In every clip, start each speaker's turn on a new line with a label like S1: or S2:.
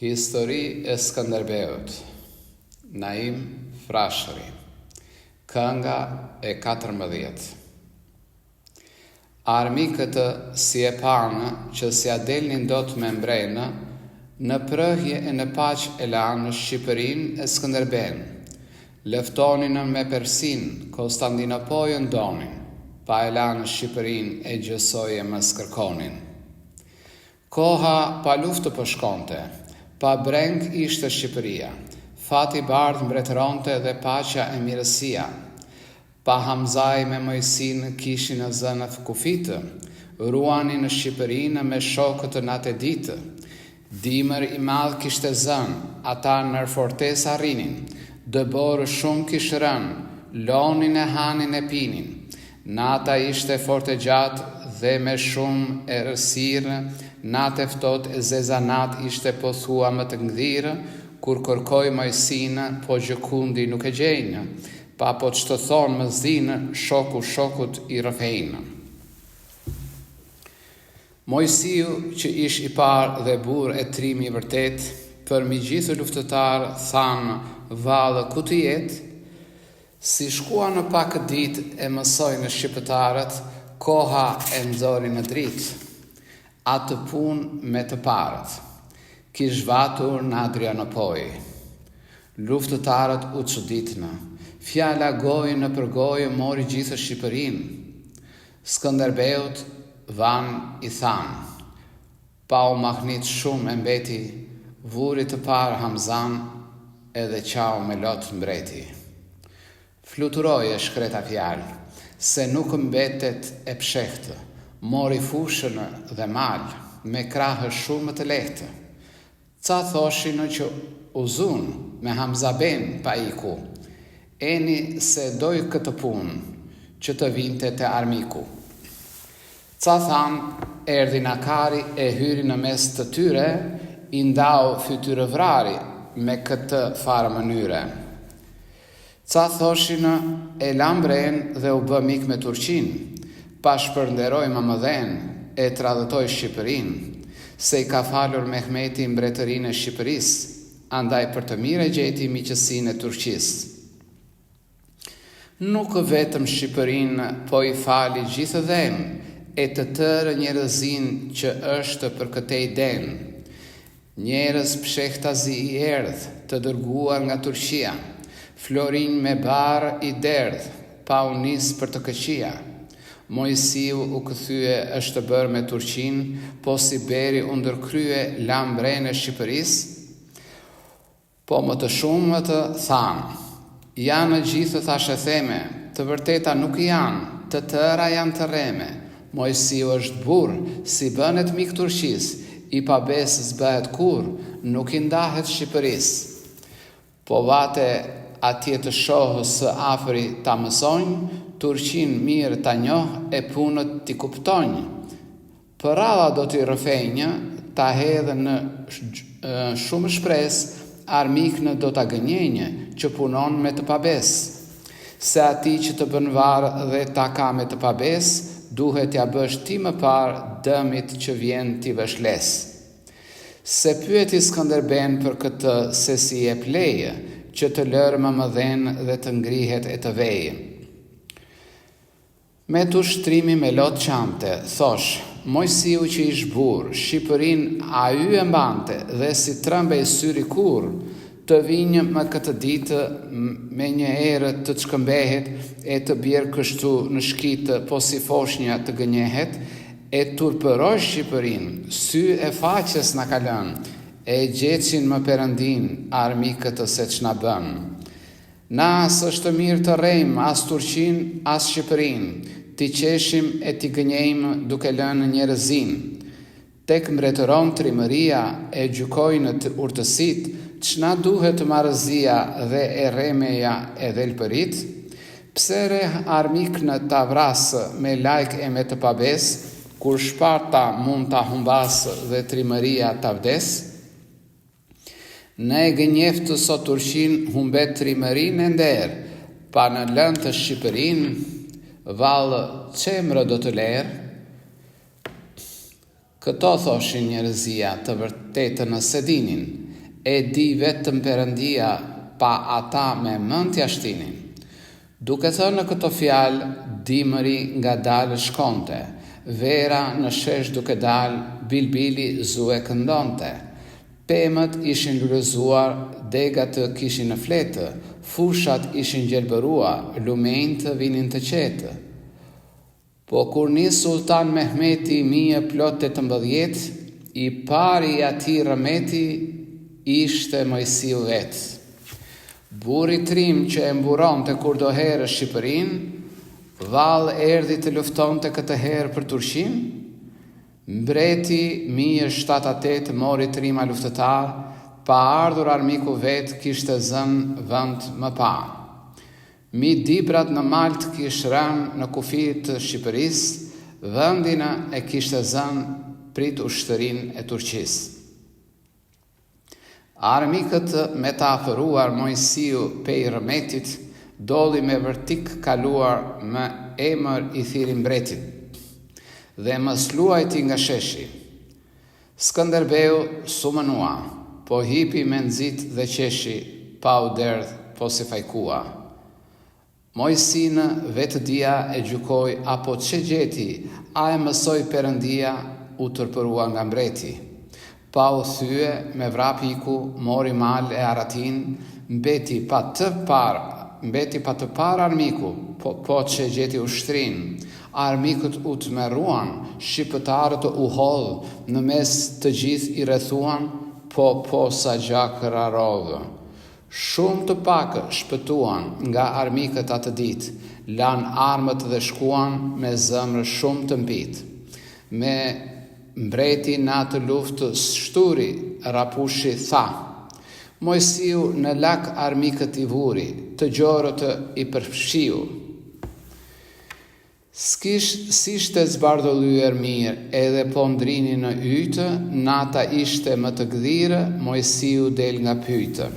S1: Histori e Skënderbeut. Naim Frashëri. Kënga e 14. Armikët si e panë që si a delnin dot me mbrenë, në prëhje e në paq e lanë Shqipërinë e Skënderben. Leftonin me Persin, Konstantinopojën donin, pa e lanë Shqipërinë e gjësoje më skërkonin. Koha pa luftë po shkonte, pa breng ishte Shqipëria, fati bardh mbretëronte dhe paqja e mirësia. Pa Hamzaj me Mojsin kishin në zënë kufitë, ruanin në Shqipërinë me shokët në atë ditë. Dimër i madh kishte zënë, ata nër fortesa rinin, dëborë shumë kishë rënë, lonin e hanin e pinin. Nata ishte fort e gjatë dhe me shumë e rësirë, natë e ftohtë e zezanat ishte po thua më të ngdhirë, kur kërkoj Mojsinë, po gjëkundi nuk e gjenjë, pa po që të thonë më zinë, shokut i rëfejnë. Mojsiu, që ish i parë dhe burë e trimi i vërtet, për mi gjithë luftëtarë thanë valë ku të jetë, si shkua në pak ditë e mësoj në shqipëtarët, koha e nxori në dritë, atë punë me të parët, kish vatur në Adrianopoj. Luftëtarët u çuditnë, fjala gojë në përgojë mori gjithë Shqipërinë. Skënderbeut van i thanë, pa u mahnit shumë e mbeti, vuri të parë Hamzan edhe qau me lot mbreti. Fluturoj e shkreta fjalë, se nuk mbetet e pshehtë, mori fushën dhe malë, me krahë shumë të lehtë. Ca thoshin që uzun me Hamza Ben pa iku, eni se doj këtë punë, që të vinte të armiku. Ca thanë, erdi Nakari e hyri në mes të tyre, i ndau fytyrë vrari me këtë farë mënyre. Ca thoshin e lambren dhe u bë mik me Turqinë, pa shpërnderoj më mëdhen e tradhëtoj Shqipërinë, se i ka falur Mehmeti mbretërinë e Shqipërisë, andaj për të mire gjeti miqësinë e Turqisë. Nuk vetëm Shqipërinë, po i fali gjithë dhem, e të tërë njerëzin që është për këtej den. Njerëz pshehtazi i erdh, të dërguar nga Turqia, florin me barë i derdh, pa u nis për të këqia. Mojsiu u këthye është bërë me Turqinë, po si beri u ndërkrye lambrenë e Shqipërisë. Po më të shumë të thanë, janë gjithë thashe theme, të vërteta nuk janë, të tëra janë të reme. Mojsiu është burë, si bënet mik Turqisë, i pabesës bëhet kur, nuk i ndahet Shqipërisë. Po vate atje të shohës së afri ta mësojnë, Turqinë mirë ta njohë e punët t'i kuptonjë. Për radha do t'i rëfejnjë, ta hedhë në shumë shpresë, armiknë do t'a gënjenjë, që punon me të pabesë. Se ati që të bën varë dhe ta ka me të pabesë, duhet t'ja bësh ti më parë dëmit që vjen t'i vëshlesë. Se pyeti Skënderben për këtë se si e pleje, që të lërë më mëdhen dhe të ngrihet e të vejë. Me të ushtrimi me lot qante, thosh, Mojsiu që ish burë, Shqipërinë a y e mbante dhe si trëmbe i syri kur, të vinjë më këtë ditë me një erë të shkëmbehet e të bjerë kështu në shkitë po si foshnja të gënjehet, e turpëroj Shqipërinë, sy e faqes në kalën, e gjeqin më perëndin, armikët se që na bën. Na së është mirë të rejmë as Turqinë, as Shqipërinë, ti qeshim e ti gënjejmë duke lënë njerëzin. Tek mbretëron trimëria e gjykojnë të urtësit, ç'na duhet marrëzia dhe e remeja e dhelpërit? Pse re armik në ta vrasë me lajk e me të pabes, kur Shparta mund ta humbasë dhe trimëria ta vdes? Ne gënjeftë sot Turqinë humbet trimërinë e nder, pa në lënë të Shqipërinë, valë qemrë do të lerë. Këto thoshin njerëzia të vërtetën nëse dinin, e di vetëm Perëndia, pa ata me mend t'ia shtinin. Duke thënë këto fjalë, dimëri ngadalë shkonte, vera në shesh duke dalë, bilbili zue këndonte. Pemët ishin lulëzuar, degat kishin në fletë, fushat ishin gjelbëruar, lumenjtë vinin të qetë. Po kur nis Sultan Mehmeti 1018, i pari i atij rëmeti ishte Mojsiu vetë. Burri trim që e mburonte kur do herë Shqipërinë, vallë erdhi të luftonte këtë herë për Turqinë. Mbreti 1078 mori trima luftëtar, pa ardhur armiku vet kishte zënë vend më pa. Mi dibrat në Malt kish rënë në kufi të Shqipërisë, vendin e kishte zënë prit ushtërinë e Turqisë. Armikët me të afëruar Mojsiu pej rëmetit, doli me vërtik kaluar me emër i thirin mbretit, dhe mës luajti nga sheshi. Skënderbeu sumënua, po hipi me nxit dhe qeshi, pa u derdh, po si fajkua. Mojsinë vetë dia e gjukoj, apo që gjeti, a e mësoj Perëndia, u tërpërua nga mbreti. Pa u thye, me vrap iku, mori mal e Aratin, mbeti pa të par armiku, po që gjeti ushtrin. Armikët u të meruan, shqiptarët u hodh, në mes të gjithë i rrethuan, po sa gjakë rarodhë. Shumë të pakë shpëtuan nga armikët atë ditë, lan armët dhe shkuan me zemrë shumë të mpitë. Me mbreti në atë luftë shturi, rapushi tha: Mojsiu në lak armikët i vuri, të gjorët i përfshiu. S'ishte zbardhëllyer mirë, edhe po ndrini në ytë, nata ishte më të gdhirë, Mojsiu del nga pyjtë.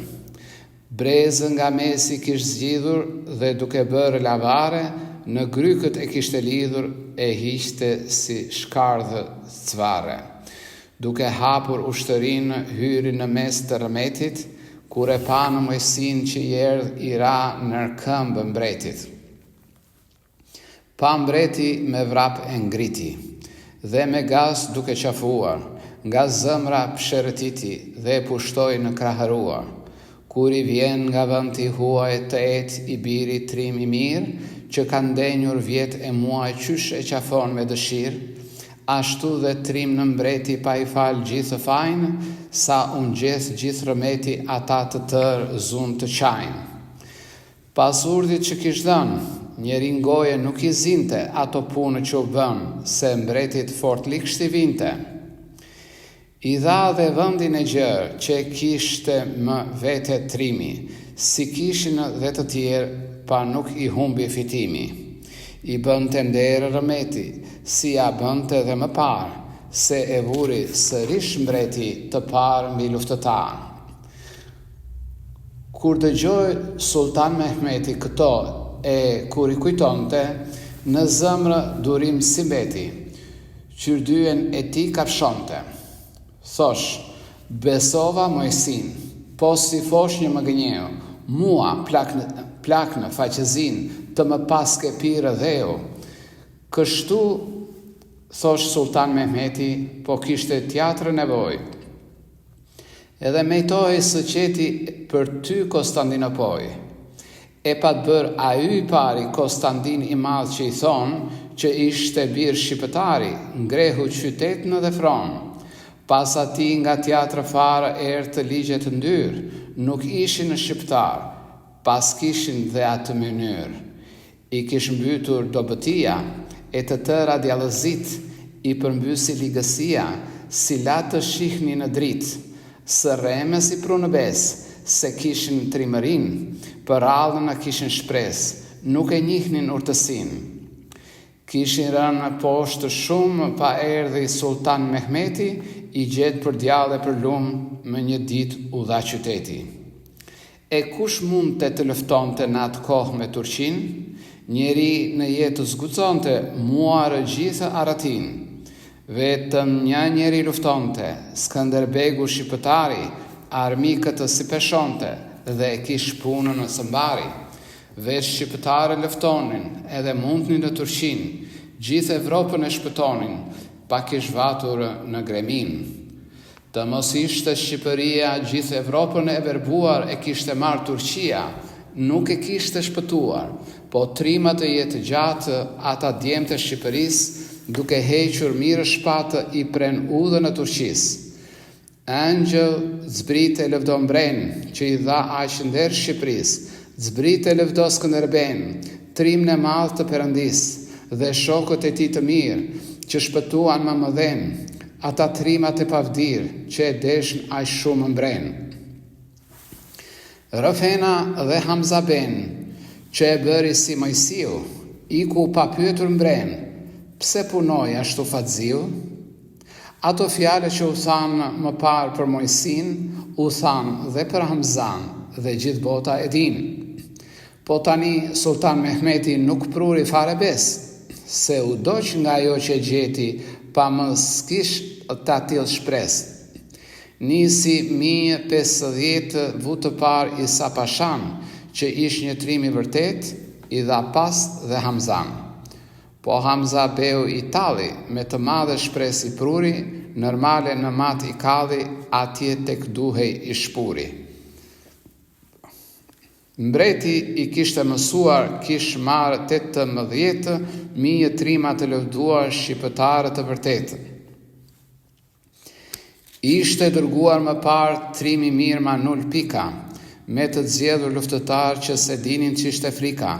S1: Brezën nga mesi kish zgjidhur dhe duke bërë lavare, në grykët e kishte lidhur, e hiqte si shkardhë cvare. Duke hapur ushtërinë, hyri në mes të rëmetit, kur e pa në Mojsin që i erdh i ra nër këmbë mbretit. Pa mbreti me vrap e ngriti, dhe me gaz duke qafuar, nga zëmra psherëtiti dhe e pushtoi në krahëruar. Kur i vjen nga vëndi huaj të i biri trim i mirë, që ka ndenjur vjet e muaj qysh e qafon me dëshirë, ashtu dhe trim në mbreti pa i falë gjithë fajnë, sa unë gjithë gjithë rëmeti ata të tërë zunë të qajnë. Pas urdhit që kish dënë, njeri ngoje nuk i zinte ato punë që u bënë, se mbretit fort likshti vinte. I dha dhe vëndin e gjërë që kishte më vete trimi, si kishin dhe të tjerë, pa nuk i humbi fitimi. I bënte nderë rëmeti, si ja bënte dhe më parë, se e vuri sërish mbreti të parë mbi luftëtar. Kur dëgjoi Sultan Mehmeti këto e kur i kujtonte, në zemrë durim si mbeti, qyrdyen e ti kafshonte. Thosh, besova Mojsin, po si fosh një më gënjeu, mua plak në faqezin, të më paske pire dheu. Kështu, thosh Sultan Mehmeti, po kishte tjatër nevoj. Edhe mejtoj së qeti për ty Konstantinopoj. E pa të bërë a y pari Konstantin i madh që i thonë, që ishte birë shqiptari, ngrehu qytetën dhe fronë. Pas ati nga teatra fare erë të ligjet ndyrë, nuk ishin në shqiptar, pas kishin dhe atë mënyrë. I kish mbytur dobëtia, e të tëra djallëzit, i përmbysi ligësia, si latë shihni në dritë, së reme si prunë bes, se kishin trimërin, për allën a kishin shpres, nuk e njihnin urtësin. Kishin rënë poshtë shumë, pa erdhi Sultan Mehmeti, i gjetë për djallë e për lumë më një ditë u dha qyteti. E kush mund të luftonte në atë kohë me Turqin? Njeri në jetë zguconte, muarë gjithë Aratin. Vetëm një njeri luftonte, Skënderbegu shqiptari, armikët të si peshonte dhe e kish punën në sëmbari. Veç shqiptare lëftonin edhe mundnin në Turqin, gjithë Evropën e shpëtonin, pa kish vatur në gremin. Të mos ishte Shqipëria, gjithë Evropën e verbuar e kishte marrë Turqia, nuk e kishte shpëtuar, po trimat e jetë gjatë ata djemtë e Shqipërisë, duke hequr mirë shpatë i pren udhën e Turqisë. Angjëll zbrit e lëvdo mbren, që i dha aq nder Shqipërisë, zbrit e lëvdo Skënderben, trim në madh të Perëndis, dhe shokët e tij të mirë, që shpëtuan më mëdhen, ata trimat e pavdir, që e deshën aq shumë mbren. Rëfena dhe Hamza Ben, që e bëri si Mojsiu, iku pa pyetur mbren, pse punoj ashtu fatziu? Ato fjale që u thanë më parë për Mojsin, u thanë dhe për Hamzan, dhe gjithë bota e din. Po tani Sultan Mehmeti nuk pruri fare bes, se u doq nga ajo që gjeti, pa më s'kish të atil shpres. Nisi 1050 vutë par Isa Pashan, që ish një trim i vërtet, i dha pas dhe Hamzan. Po Hamza beu i talli, me të madhe shpres i pruri, normale në mat i kalli, atje tek duhej i shpuri. Mbreti i kishte mësuar, kish marrë 18.000 trima të lëvduar shqiptare të vërtetë. Ishte dërguar më parë trimi mirë Manul Pika, me të zgjedhur luftëtar që se dinin që ishte frika.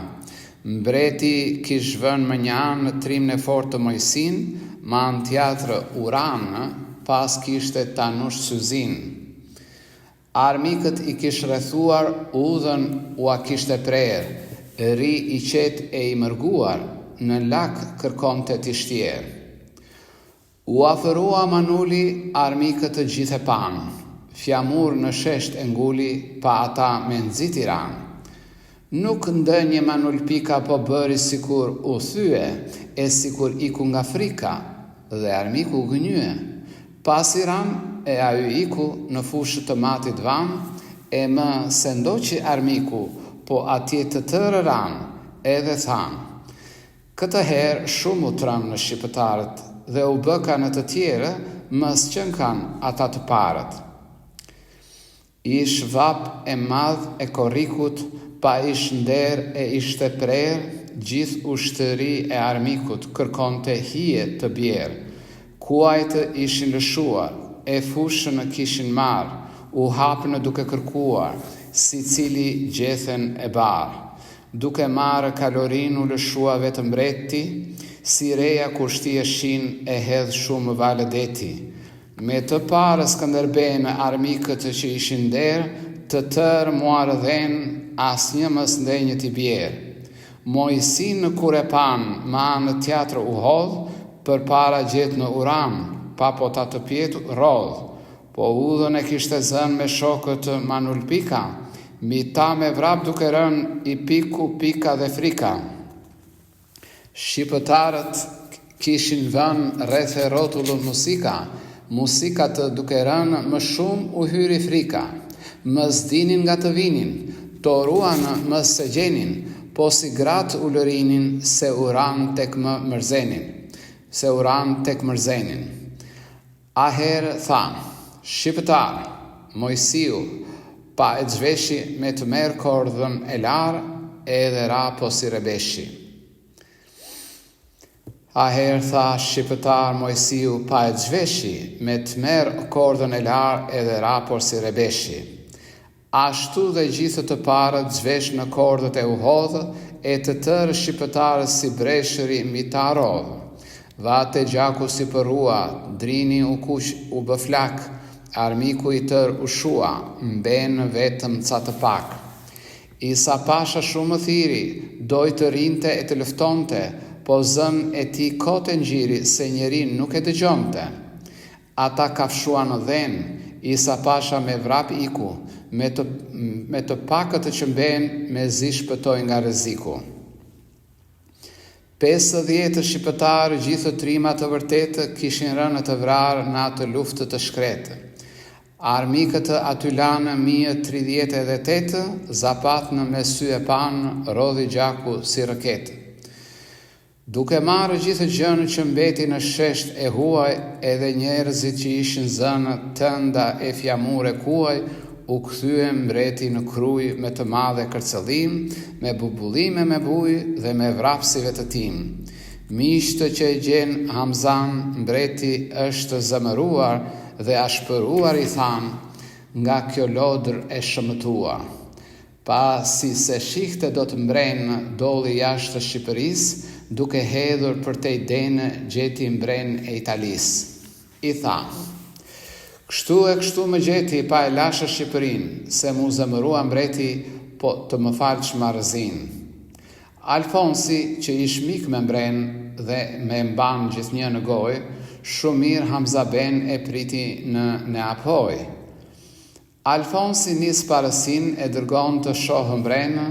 S1: Mbreti kish vënë më një anë në trimën e fortë të Mojsin, ma në teatrë Uran, pas kishte Tanush Syzin. Armikët i kish rrethuar, udhën ua kishte prerë, ri i qetë e i mërguar, në lak kërkonte t'i shtjerë. U afërua Manuli, armikët të gjithë e panë, fjamur në shesht e nguli, pa ata me nxit i ranë. Nuk ndënje Manul Pika po bëri sikur u thye, e sikur iku nga frika, dhe armiku gënyë. Pas i ran, e ajo iku në fushë të matit van, e më se ndoqi armiku, po atje të tërë ran, edhe than. Këtë herë shumë u tram në shqiptarët, dhe u bëka në të tjere, mës që kanë ata të parët. Ish vap e madh e korrikut, pa ish nder e ishte prerë, gjithë ushtëri e armikut kërkonte hije të bjerë. Kuajtë ishin lëshuar, e fushën kishin marë, u hapnë duke kërkuar, si cili gjethen e barë. Duke marë kalorin u lëshua vetë mbreti, si reja kur shtie shin e hedh shumë valedeti. Me të parë Skënderben armikët që ishin der, të tërë muarë dhen, as një mës ndenjë t'i bjerë. Mojsin në kur e panë, ma në teatrë u hodhë, për para gjetë në Uran, pa po ta të pjetu rodhë. Po udhën e kishte zënë me shokët Manul Pika, mi ta me vrap duke rën i piku, pika dhe frika. Shqiptarët kishin vënë rrethe rrotullën musika të duke rën më shumë u hyri frika. Mës dinin nga të vinin, të ruan mës se gjenin, po si gratë u lërinin, se uran tek mërzenin. Aherë thanë, shqiptar, Mojsiu, pa e gjveshi me të merë kordhën e larë, edhe ra po si rebeshi. Aherë tha shqiptar Mojsiu, pa e gjveshi me të merë kordhën e larë, edhe ra po si rebeshi. Ashtu dhe gjithë të parët zhvesh në kordët e u hodhë, e të tërë shqiptarës si breshëri mbi ta rodhë. Vate gjaku si përrua, drini u kuq u bëflak, armiku i tërë u shua, mbenë vetëm ca të pak. Isa Pasha shumë thiri, doj të rinte e të lëftonte, po zën e ti kote ngjiri se njerin nuk e dëgjonte. Ata kafshuan në dhenë, Isa Pasha me vrap iku, me të pakët të qëmben me zi shpëtoj nga rreziku. 50 shqiptarë gjithë trimat të vërtetë kishin rënë të vrarë në atë luftë të shkretë. Armikët aty lanë 1038, zapatnë me sy e panë, rodhi gjaku si rëketë. Duke marrë gjithë gjënë që mbeti në shesht e huaj, edhe njerëzit që ishin zënë tënda e fjamure kuaj, u kthye mbreti në kruj me të madhe kërcëllim, me bubullime me bujë dhe me vrapsive të tim. Miqtë që e gjen Hamzan, mbreti është zëmëruar dhe ashpëruar i than, nga kjo lodër e shëmëtua. Pasi se shihte do të mbrenë, doli jashtë Shqipërisë, duke hedhur për te i denë gjeti mbrenë e Italisë. I tha, kështu e kështu më gjeti pa e lashë Shqipërinë, se mu zëmërua mbreti po të më falë çmarrëzin. Alfonsi, që ish mik me mbrenë dhe me mban gjithnjë në gojë, shumë mirë Hamza Ben e priti në Neapoj. Alfonsi nis parësin e dërgon të shohë mbrenë,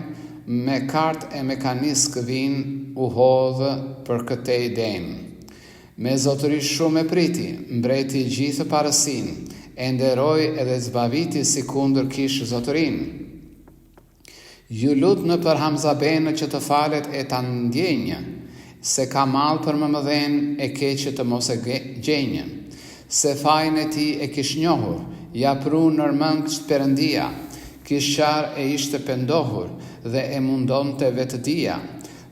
S1: me kartë e mekaniskë vin u hodhë për këtej denë. Me zotëri shumë e priti, mbreti gjithë parësin, e nderoj edhe zbaviti si kundër kishë zotërin. Ju lutnë për Hamza Ben që të falet e ta ndjenjë, se ka malë për më mëdhen e keqë të mos e gjenjë, se fajnë e ti e kish njohur, ja pru nërmënd që Perëndia, kishar e ishte pendohur dhe e mundon të vetëdia,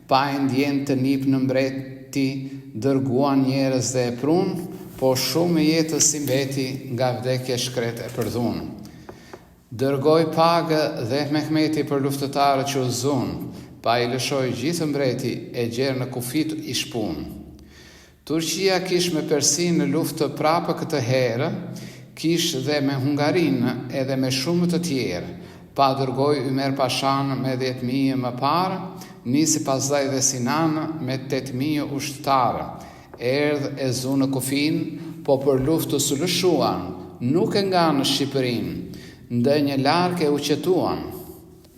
S1: pa e ndjen të nip në mbreti, dërguan njerëz dhe e prun, po shumë jetës si mbeti nga vdekje shkret e përdhun. Dërgoj pagë dhe Mehmeti për luftëtarë që u zun, pa i lëshoj gjithë mbreti e gjerë në kufit i shpun. Turqia kish me Persin në luftë prapë këtë herë, kish dhe me Hungarinë edhe me shumë të tjerë, pa dërgoj Ymer Pashan me 10.000 më parë, nisi pasdaj dhe Sinan me 8.000 ushtarë, erdhë e zunë kufin, po për luftë së lëshuan, nuk e nga në Shqipërin, ndë një larkë e u qetuan.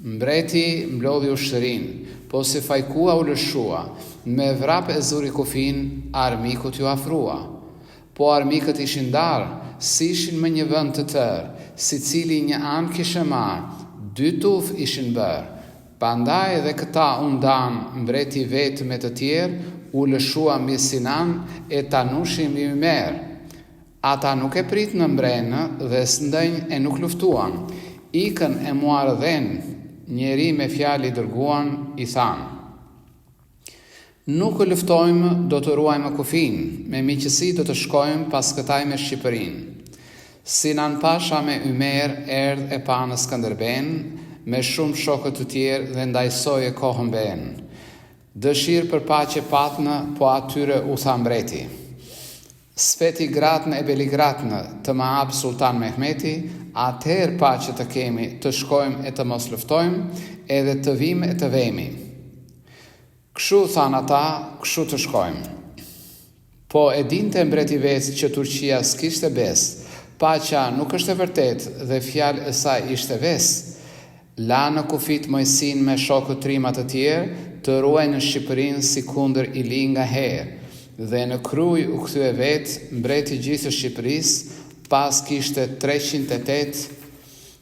S1: Mbreti mblodhi ushtërin, po si fajkua u lëshua, me vrap e zuri kufin, armikut ju afrua. Po armikët ishin darë, si ishin me një vend të tërë, si cili një anë kishe marë, 2 tuf ishin bërë. Pandaj dhe këta undan mbreti vetë me të tjerë, u lëshua mbi Sinan e Tanushi mbi Ymer. Ata nuk e prit në mbrenë dhe s'ndënj e nuk luftuan. Ikën e muarë dhenë, njeri me fjali dërguan, i thanë. Nuk luftojmë, do të ruajmë kufin, me miqësi do të shkojmë pas këtaj me Shqipërin. Sinan Pasha me Ymer erdh e pa në Skënderben, me shumë shokët të tjerë dhe ndajsoj e kohën ben. Dëshirë për paqe patnë, po atyre u tha mbreti. Sveti gratnë e Beligratnë të më hap Sultan Mehmeti, atëherë paqe të kemi, të shkojmë e të mos luftojmë, edhe të vim e të vemi. Këshu thanë ata, këshu të shkojmë. Po e dinte mbreti vetë që Turqia s'kishte besë, paqja nuk është e vërtet dhe fjalë e saj ishte vesë. La në kufit Mojsin me shokët trimat të tjerë, të ruaj në Shqipërinë si kundër i li nga herë, dhe në kruj u kthye vetë mbreti gjithë Shqipërisë, pas kishte 308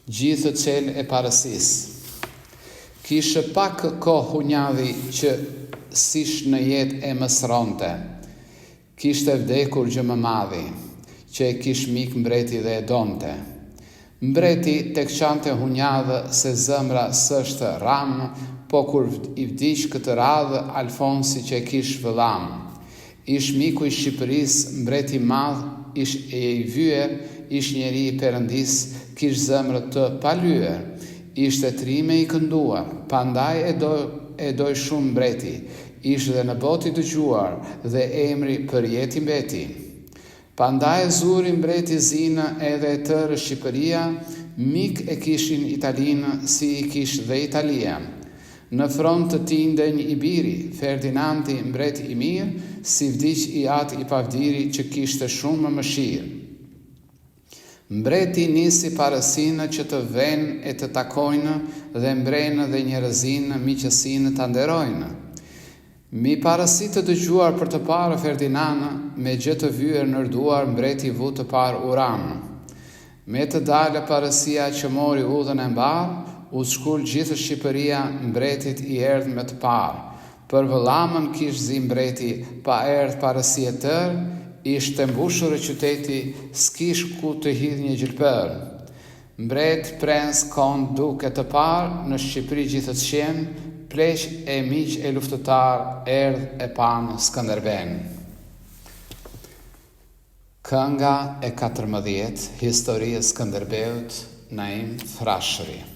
S1: gjithë qelë e parësisë. Kishte pak kohë hunjadhi që sish në jetë e mësronte. Kishte vdekur Gjëmëmadhi, që e kish mik mbreti dhe e donte. Mbreti tek qante hunjadhë se zëmra s'është ramë, po kur i vdiq këtë radhë Alfonsi që e kish vëllam. Ish miku i Shqipërisë, mbreti madh, ish e i vyer, ish njeri i Perëndis, kish zëmrë të palyer, ishte trime i kënduar, pandaj e doj shumë mbreti, ishte dhe në botë i dëgjuar dhe emri për jetë mbeti. Pandaj zuri mbreti zinë edhe e tërë Shqipëria, mik e kishin Italinë si i kish dhe Italia. Në front të ti ndenj i biri, Ferdinandi mbreti i mirë, si vdiq i atë i pavdiri që kishte shumë më mëshirë. Mbreti nisi parësinë që të venë e të takojnë dhe mbrenë dhe njerëzinë miqësinë të nderojnë. Mi parësi të dëgjuar për të parë Ferdinand, me gjë të vyer nërduar mbreti vu të parë Uranë. Me të dalë parësia që mori udhën e mbarë, u shkull gjithë Shqipëria mbretit i erdhë me të parë. Për vëllamën kish zi mbreti, pa erdhë parësia tërë, ishte mbushur e qyteti, s'kish ku të hidh një gjilpër. Mbret prens kon duke të parë, në Shqipëri gjithët qenë, pleq e miq e luftëtar, erdhë e panë Skënderben. Kënga e 14, Historia e Skënderbeut, Naim Thrashëri.